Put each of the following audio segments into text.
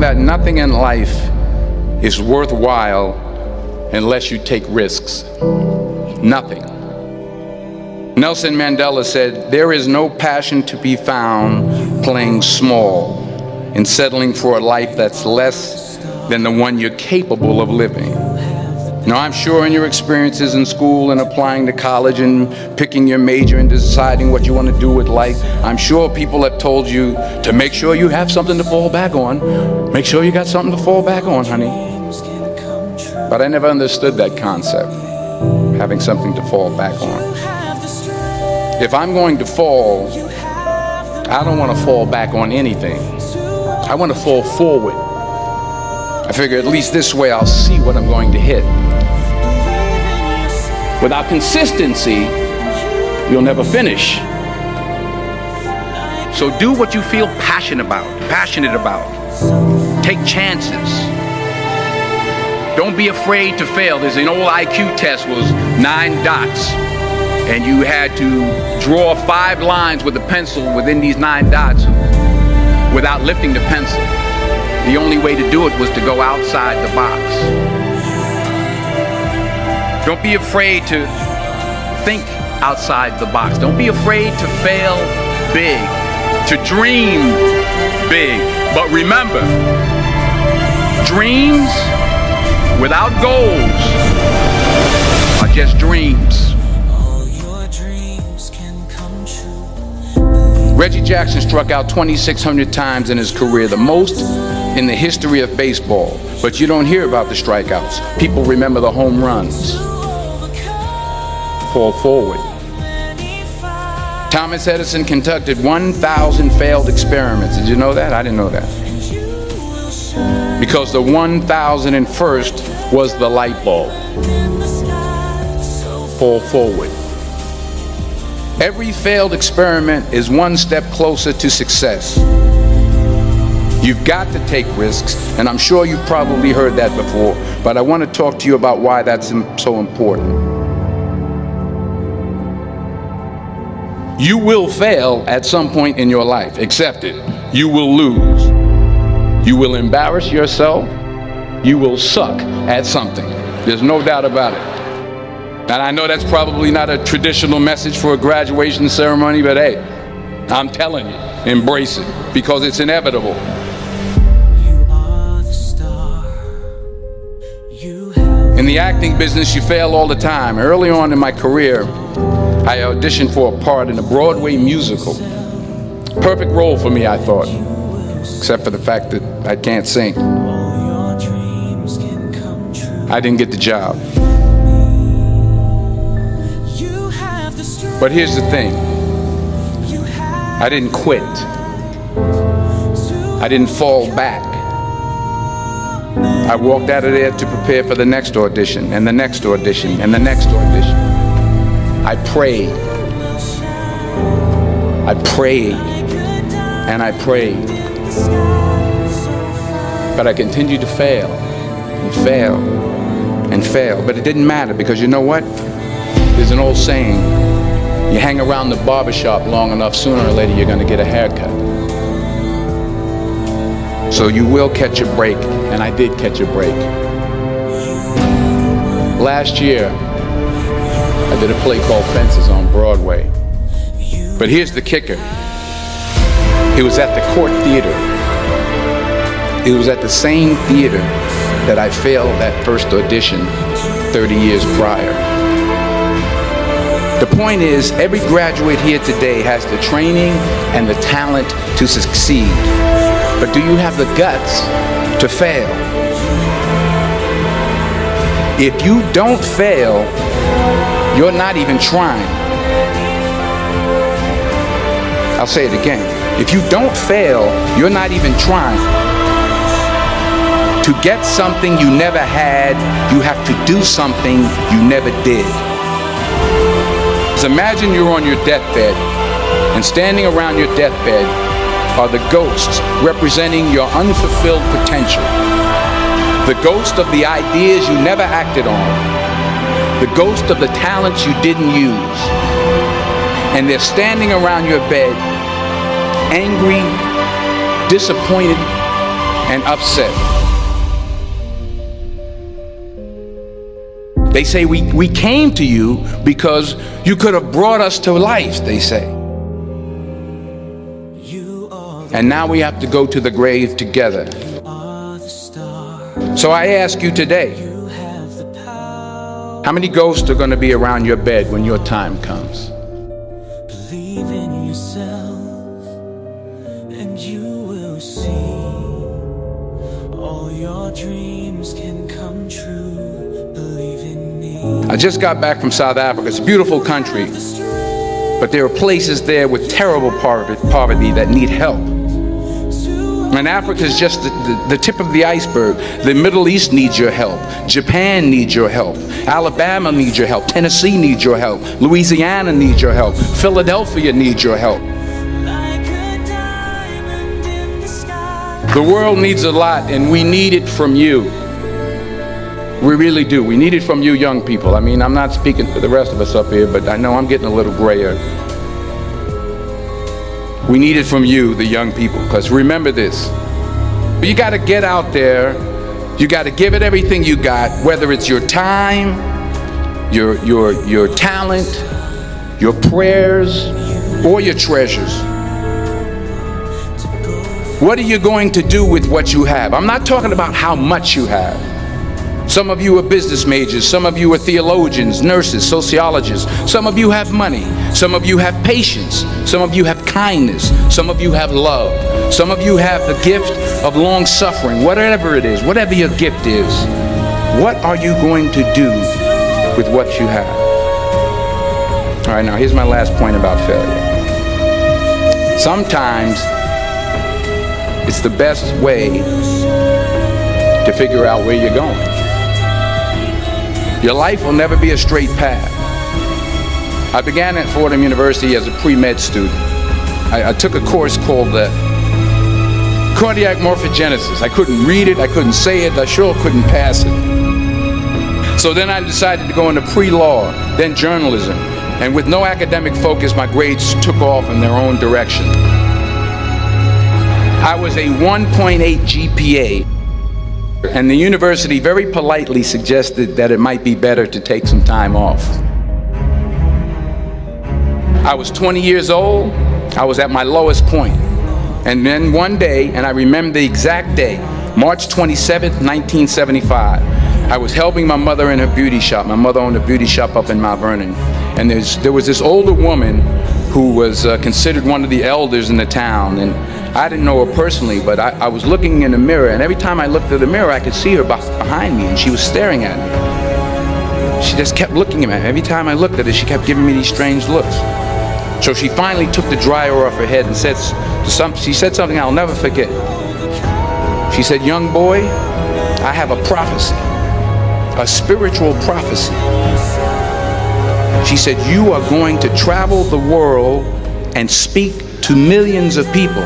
That nothing in life is worthwhile unless you take risks. Nothing. Nelson Mandela said, "There is no passion to be found playing small and settling for a life that's less than the one you're capable of living." Now, I'm sure in your experiences in school and applying to college and picking your major and deciding what you want to do with life, I'm sure people have told you to make sure you have something to fall back on. Make sure you got something to fall back on, honey. But I never understood that concept, having something to fall back on. If I'm going to fall, I don't want to fall back on anything. I want to fall forward. I figure at least this way I'll see what I'm going to hit. Without consistency, you'll never finish. So do what you feel passionate about. Take chances. Don't be afraid to fail. There's an old IQ test, was 9 dots, and you had to draw 5 lines with a pencil within these 9 dots without lifting the pencil. The only way to do it was to go outside the box. Don't be afraid to think outside the box. Don't be afraid to fail big, to dream big. But remember, dreams without goals are just dreams. Reggie Jackson struck out 2,600 times in his career, the most in the history of baseball. But you don't hear about the strikeouts. People remember the home runs. Fall forward. Thomas Edison conducted 1,000 failed experiments. Did you know that? I didn't know that. Because the 1,001st was the light bulb. Fall forward. Every failed experiment is one step closer to success. You've got to take risks, and I'm sure you've probably heard that before, but I want to talk to you about why that's so important. You will fail at some point in your life. Accept it. You will lose. You will embarrass yourself. You will suck at something. There's no doubt about it. And I know that's probably not a traditional message for a graduation ceremony, but hey, I'm telling you, embrace it, because it's inevitable. In the acting business, you fail all the time. Early on in my career, I auditioned for a part in a Broadway musical. Perfect role for me, I thought, except for the fact that I can't sing. I didn't get the job. But here's the thing. I didn't quit. I didn't fall back. I walked out of there to prepare for the next audition, and the next audition, and the next audition. I prayed. I prayed. And I prayed. But I continued to fail, and fail, and fail. But it didn't matter, because you know what? There's an old saying, you hang around the barbershop long enough, sooner or later you're going to get a haircut. So you will catch a break, and I did catch a break. Last year, I did a play called Fences on Broadway. But here's the kicker. It was at the Court Theater. It was at the same theater that I failed that first audition 30 years prior. The point is, every graduate here today has the training and the talent to succeed. But do you have the guts to fail? If you don't fail, you're not even trying. I'll say it again. If you don't fail, you're not even trying. To get something you never had, you have to do something you never did. So imagine you're on your deathbed, and standing around your deathbed are the ghosts representing your unfulfilled potential. The ghost of the ideas you never acted on. The ghost of the talents you didn't use. And they're standing around your bed, angry, disappointed, and upset. They say we came to you because you could have brought us to life, they say. And now we have to go to the grave together. So I ask you today, how many ghosts are going to be around your bed when your time comes? Believe in yourself and you will see all your dreams can come true. Believe in me. I just got back from South Africa. It's a beautiful country, but there are places there with terrible poverty that need help. And Africa is just the tip of the iceberg. The Middle East needs your help. Japan needs your help. Alabama needs your help. Tennessee needs your help. Louisiana needs your help. Philadelphia needs your help. The world needs a lot, and we need it from you. We really do. We need it from you young people. I mean, I'm not speaking for the rest of us up here, but I know I'm getting a little grayer. We need it from you, the young people, because remember this. You got to get out there. You got to give it everything you got, whether it's your time, your talent, your prayers, or your treasures. What are you going to do with what you have? I'm not talking about how much you have. Some of you are business majors, some of you are theologians, nurses, sociologists. Some of you have money, some of you have patience, some of you have kindness, some of you have love, some of you have the gift of long suffering. Whatever it is, whatever your gift is, what are you going to do with what you have? All right, now here's my last point about failure. Sometimes it's the best way to figure out where you're going. Your life will never be a straight path. I began at Fordham University as a pre-med student. I took a course called cardiac morphogenesis. I couldn't read it, I couldn't say it, I sure couldn't pass it. So then I decided to go into pre-law, then journalism. And with no academic focus, my grades took off in their own direction. I was a 1.8 GPA. And the university very politely suggested that it might be better to take some time off. I was 20 years old. I was at my lowest point. And then one day, and I remember the exact day, March 27th, 1975, I was helping my mother in her beauty shop. My mother owned a beauty shop up in Mount Vernon. And there was this older woman who was considered one of the elders in the town. And I didn't know her personally, but I was looking in the mirror, and every time I looked at the mirror, I could see her behind me, and she was staring at me. She just kept looking at me. Every time I looked at her, she kept giving me these strange looks. So she finally took the dryer off her head and she said something I'll never forget. She said, "Young boy, I have a prophecy, a spiritual prophecy." She said, "You are going to travel the world and speak to millions of people."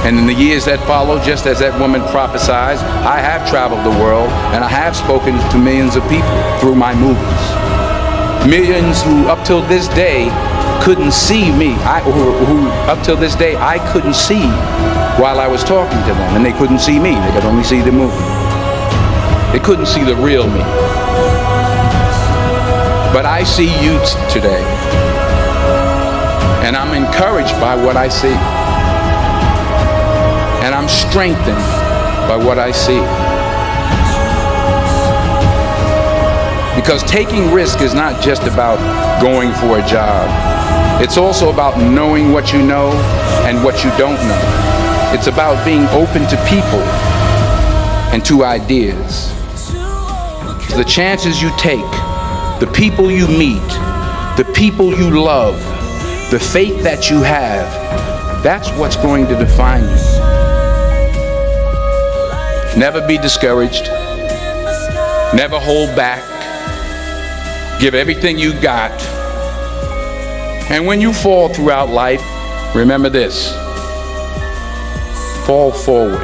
And in the years that followed, just as that woman prophesied, I have traveled the world and I have spoken to millions of people through my movies. Millions who up till this day couldn't see me, who up till this day I couldn't see while I was talking to them, and they couldn't see me, they could only see the movie. They couldn't see the real me. But I see you today, and I'm encouraged by what I see. And I'm strengthened by what I see. Because taking risk is not just about going for a job. It's also about knowing what you know and what you don't know. It's about being open to people and to ideas. The chances you take, the people you meet, the people you love, the faith that you have, that's what's going to define you. Never be discouraged. Never hold back. Give everything you got. And when you fall throughout life, remember this: fall forward.